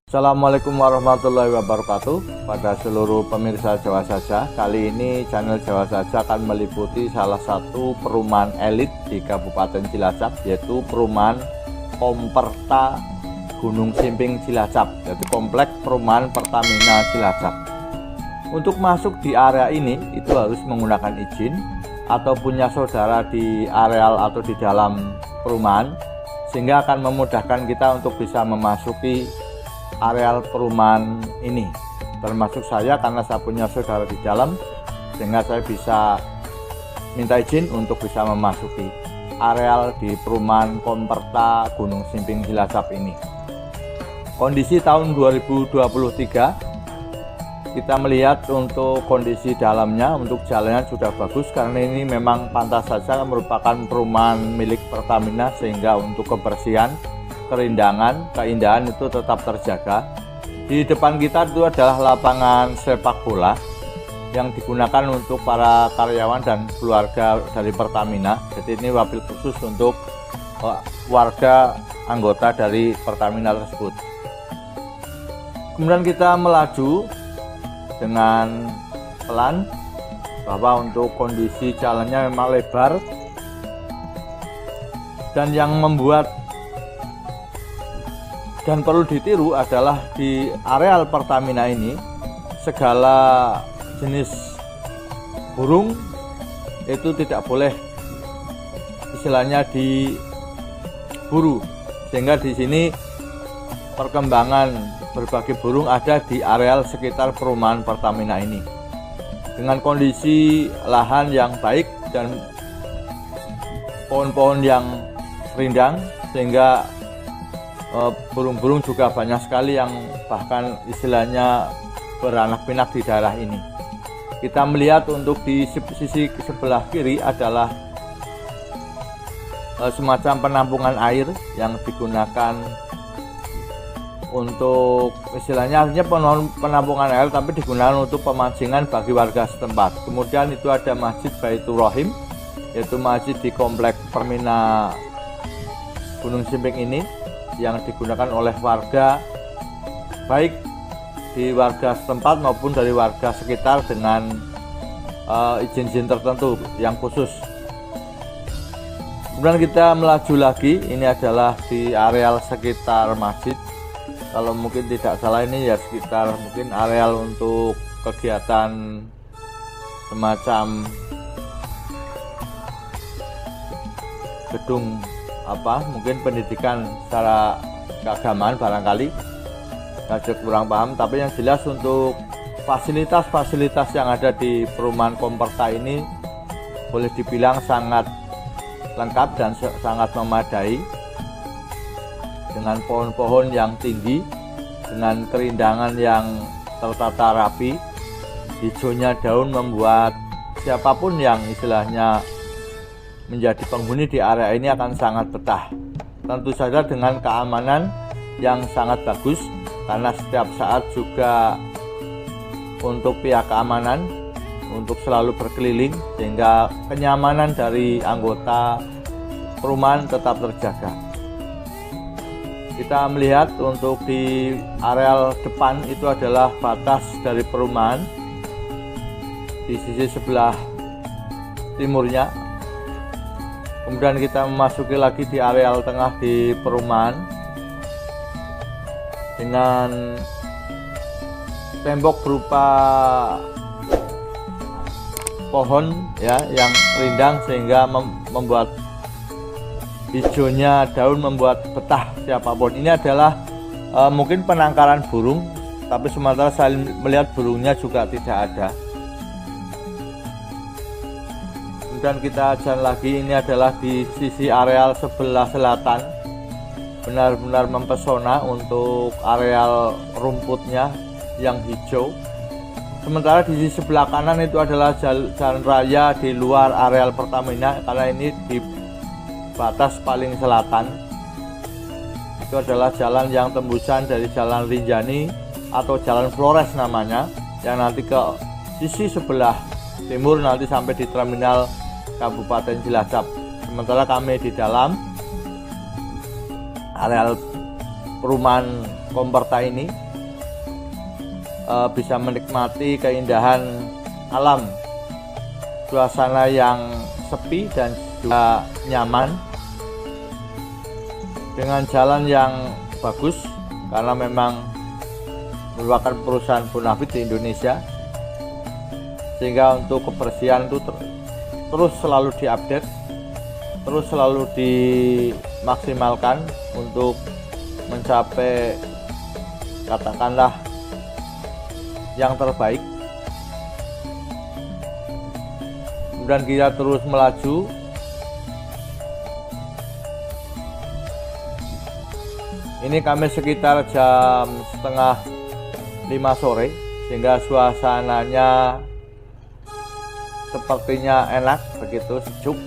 Assalamualaikum warahmatullahi wabarakatuh. Pada seluruh pemirsa Jawa Saja, kali ini channel Jawa Saja akan meliputi salah satu perumahan elit di Kabupaten Cilacap, yaitu perumahan Komperta Gunung Simping Cilacap, yaitu komplek perumahan Pertamina Cilacap. Untuk masuk di area ini itu harus menggunakan izin atau punya saudara di areal atau di dalam perumahan, sehingga akan memudahkan kita untuk bisa memasuki areal perumahan ini, termasuk saya karena saya punya saudara di dalam, sehingga saya bisa minta izin untuk bisa memasuki areal di perumahan Komperta Gunung Simping Cilacap ini. Kondisi tahun 2023 kita melihat untuk kondisi dalamnya, untuk jalannya sudah bagus karena ini memang pantas saja merupakan perumahan milik Pertamina, sehingga untuk kebersihan, keindahan itu tetap terjaga. Di depan kita itu adalah lapangan sepak bola yang digunakan untuk para karyawan dan keluarga dari Pertamina. Jadi ini wabil khusus untuk warga anggota dari Pertamina tersebut. Kemudian kita melaju dengan pelan, bahwa untuk kondisi jalannya memang lebar, dan yang membuat dan perlu ditiru adalah di areal Pertamina ini segala jenis burung itu tidak boleh istilahnya diburu, sehingga di sini perkembangan berbagai burung ada di areal sekitar perumahan Pertamina ini. Dengan kondisi lahan yang baik dan pohon-pohon yang rindang, sehingga burung-burung juga banyak sekali yang bahkan istilahnya beranak pinak di daerah ini. Kita melihat untuk di sisi sebelah kiri adalah semacam penampungan air yang digunakan untuk istilahnya artinya penampungan air, tapi digunakan untuk pemancingan bagi warga setempat. Kemudian itu ada Masjid Baitur Rahim, yaitu masjid di komplek Pertamina Gunung Simping ini, yang digunakan oleh warga, baik di warga setempat maupun dari warga sekitar dengan izin-izin tertentu yang khusus. Kemudian kita melaju lagi, ini adalah di areal sekitar masjid. Kalau mungkin tidak salah ini ya sekitar mungkin areal untuk kegiatan semacam gedung mungkin pendidikan secara keagamaan barangkali, saya kurang paham. Tapi yang jelas untuk fasilitas-fasilitas yang ada di perumahan Komperta ini boleh dibilang sangat lengkap dan sangat memadai, dengan pohon-pohon yang tinggi, dengan kerindangan yang tertata rapi. Hijaunya daun membuat siapapun yang istilahnya menjadi penghuni di area ini akan sangat betah. Tentu saja dengan keamanan yang sangat bagus, karena setiap saat juga untuk pihak keamanan untuk selalu berkeliling, sehingga kenyamanan dari anggota perumahan tetap terjaga. Kita melihat untuk di areal depan itu adalah batas dari perumahan di sisi sebelah timurnya. Kemudian kita memasuki lagi di areal tengah di perumahan dengan tembok berupa pohon ya yang rindang, sehingga membuat hijaunya daun membuat betah siapapun. Ini adalah mungkin penangkaran burung, tapi sementara saya melihat burungnya juga tidak ada. Dan kita jalan lagi, ini adalah di sisi areal sebelah selatan, benar-benar mempesona untuk areal rumputnya yang hijau. Sementara di sisi sebelah kanan itu adalah jalan raya di luar areal Pertamina, karena ini di batas paling selatan. Itu adalah jalan yang tembusan dari Jalan Rinjani atau Jalan Flores namanya, yang nanti ke sisi sebelah timur nanti sampai di terminal Kabupaten Cilacap. Sementara kami di dalam areal perumahan Komperta ini bisa menikmati keindahan alam, suasana yang sepi dan juga nyaman, dengan jalan yang bagus karena memang merupakan perusahaan bonafit di Indonesia, sehingga untuk kebersihan itu terus selalu diupdate, terus selalu dimaksimalkan untuk mencapai katakanlah yang terbaik. Kemudian kita terus melaju ini kami sekitar jam setengah 5 sore, sehingga suasananya sepertinya enak, begitu sejuk.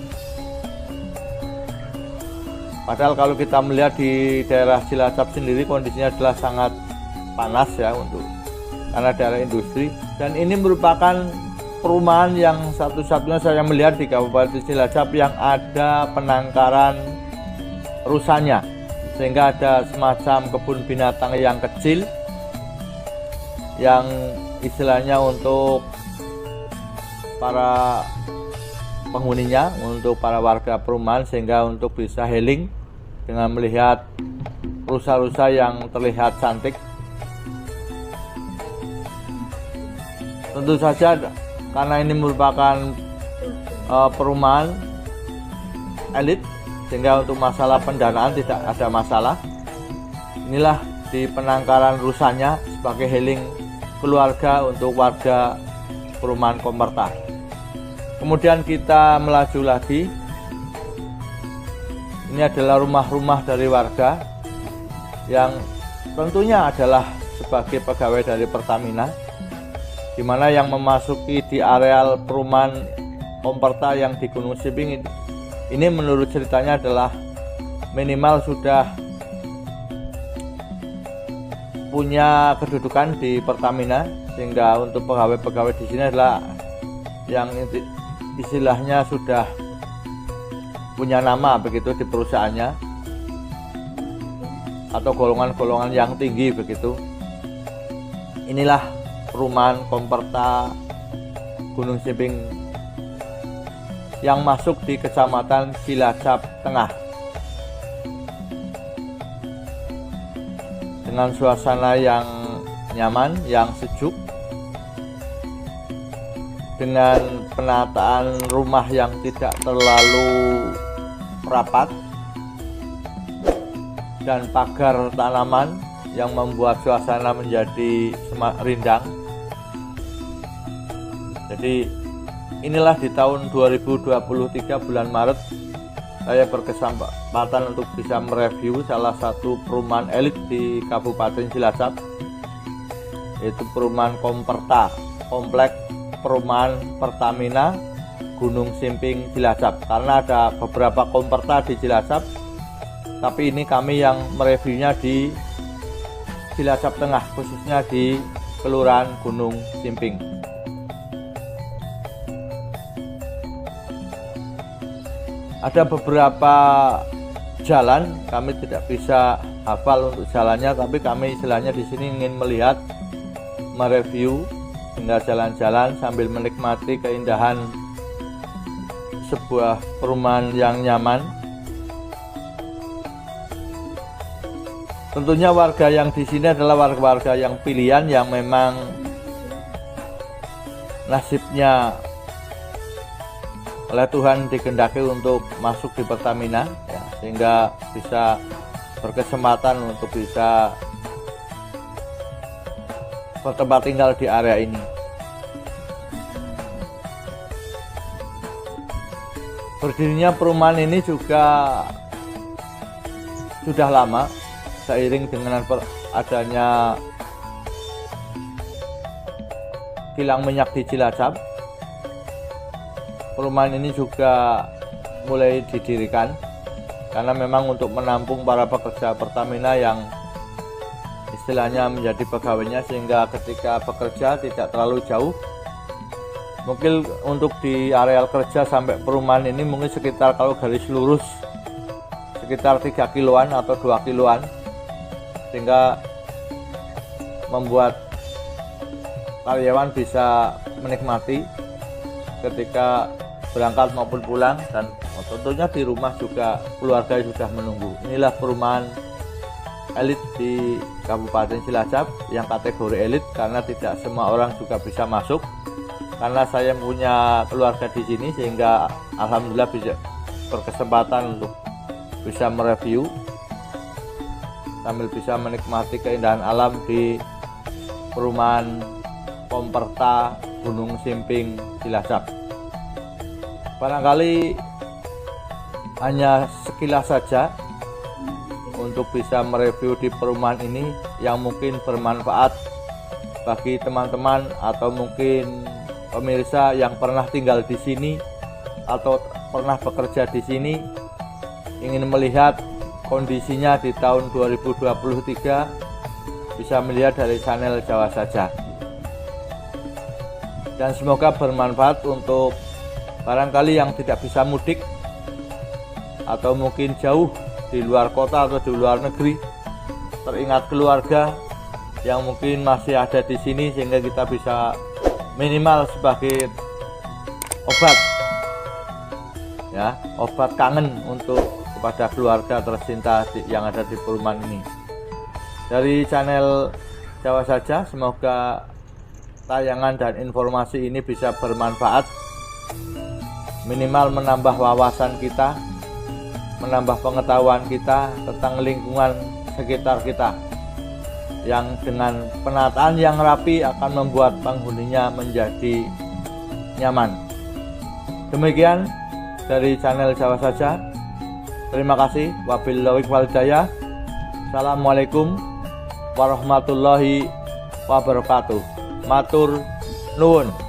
Padahal kalau kita melihat di daerah Cilacap sendiri kondisinya adalah sangat panas ya, karena daerah industri, dan ini merupakan perumahan yang satu-satunya saya melihat di Kabupaten Cilacap yang ada penangkaran rusanya, sehingga ada semacam kebun binatang yang kecil yang istilahnya untuk para penghuninya, untuk para warga perumahan, sehingga untuk bisa healing dengan melihat rusa-rusa yang terlihat cantik. Tentu saja karena ini merupakan perumahan elit, sehingga untuk masalah pendanaan tidak ada masalah. Inilah di penangkaran rusanya sebagai healing keluarga untuk warga perumahan Komperta. Kemudian kita melaju lagi. Ini adalah rumah-rumah dari warga yang tentunya adalah sebagai pegawai dari Pertamina, di mana yang memasuki di areal perumahan Komperta yang di Gunung Simping ini menurut ceritanya adalah minimal sudah punya kedudukan di Pertamina, sehingga untuk pegawai-pegawai di sini adalah yang istilahnya sudah punya nama begitu di perusahaannya, atau golongan-golongan yang tinggi begitu. Inilah perumahan Komperta Gunung Simping yang masuk di Kecamatan Cilacap Tengah, dengan suasana yang nyaman, yang sejuk, dengan penataan rumah yang tidak terlalu rapat, dan pagar tanaman yang membuat suasana menjadi rindang. Jadi inilah di tahun 2023 bulan Maret saya berkesempatan untuk bisa mereview salah satu perumahan elit di Kabupaten Cilacap, yaitu perumahan Komperta, komplek perumahan Pertamina Gunung Simping Cilacap. Karena ada beberapa Komperta di Cilacap, tapi ini kami yang mereviewnya di Cilacap Tengah, khususnya di Kelurahan Gunung Simping. Ada beberapa jalan kami tidak bisa hafal untuk jalannya, tapi kami istilahnya di sini ingin melihat, mereview, hingga jalan-jalan sambil menikmati keindahan sebuah perumahan yang nyaman. Tentunya warga yang di sini adalah warga-warga yang pilihan, yang memang nasibnya oleh Tuhan dikehendaki untuk masuk di Pertamina ya, sehingga bisa berkesempatan untuk bisa bertempat tinggal di area ini. Berdirinya perumahan ini juga sudah lama, seiring dengan adanya kilang minyak di Cilacap. Perumahan ini juga mulai didirikan karena memang untuk menampung para pekerja Pertamina yang istilahnya menjadi pegawainya, sehingga ketika bekerja tidak terlalu jauh. Mungkin untuk di areal kerja sampai perumahan ini mungkin sekitar, kalau garis lurus, sekitar 3 kiloan atau 2 kiloan. sehingga membuat karyawan bisa menikmati ketika berangkat maupun pulang, dan tentunya di rumah juga keluarga sudah menunggu. Inilah perumahan elit di Kabupaten Cilacap yang kategori elit karena tidak semua orang juga bisa masuk. Karena saya punya keluarga di sini sehingga alhamdulillah bisa berkesempatan untuk bisa mereview sambil bisa menikmati keindahan alam di perumahan Komperta Gunung Simping Cilacap. Barangkali hanya sekilas saja untuk bisa mereview di perumahan ini yang mungkin bermanfaat bagi teman-teman atau mungkin pemirsa yang pernah tinggal di sini atau pernah bekerja di sini, ingin melihat kondisinya di tahun 2023, bisa melihat dari channel Jawa Saja. Dan semoga bermanfaat untuk barangkali yang tidak bisa mudik atau mungkin jauh di luar kota atau di luar negeri, teringat keluarga yang mungkin masih ada di sini sehingga kita bisa minimal sebagai obat, ya, obat kangen untuk kepada keluarga tercinta yang ada di perumahan ini. Dari channel Jawa Saja, semoga tayangan dan informasi ini bisa bermanfaat, minimal menambah wawasan kita, menambah pengetahuan kita tentang lingkungan sekitar kita, yang dengan penataan yang rapi akan membuat penghuninya menjadi nyaman. Demikian dari channel Jawa Saja. Terima kasih. Wabillahi wal hidayah. Assalamualaikum warahmatullahi wabarakatuh. Matur nuwun.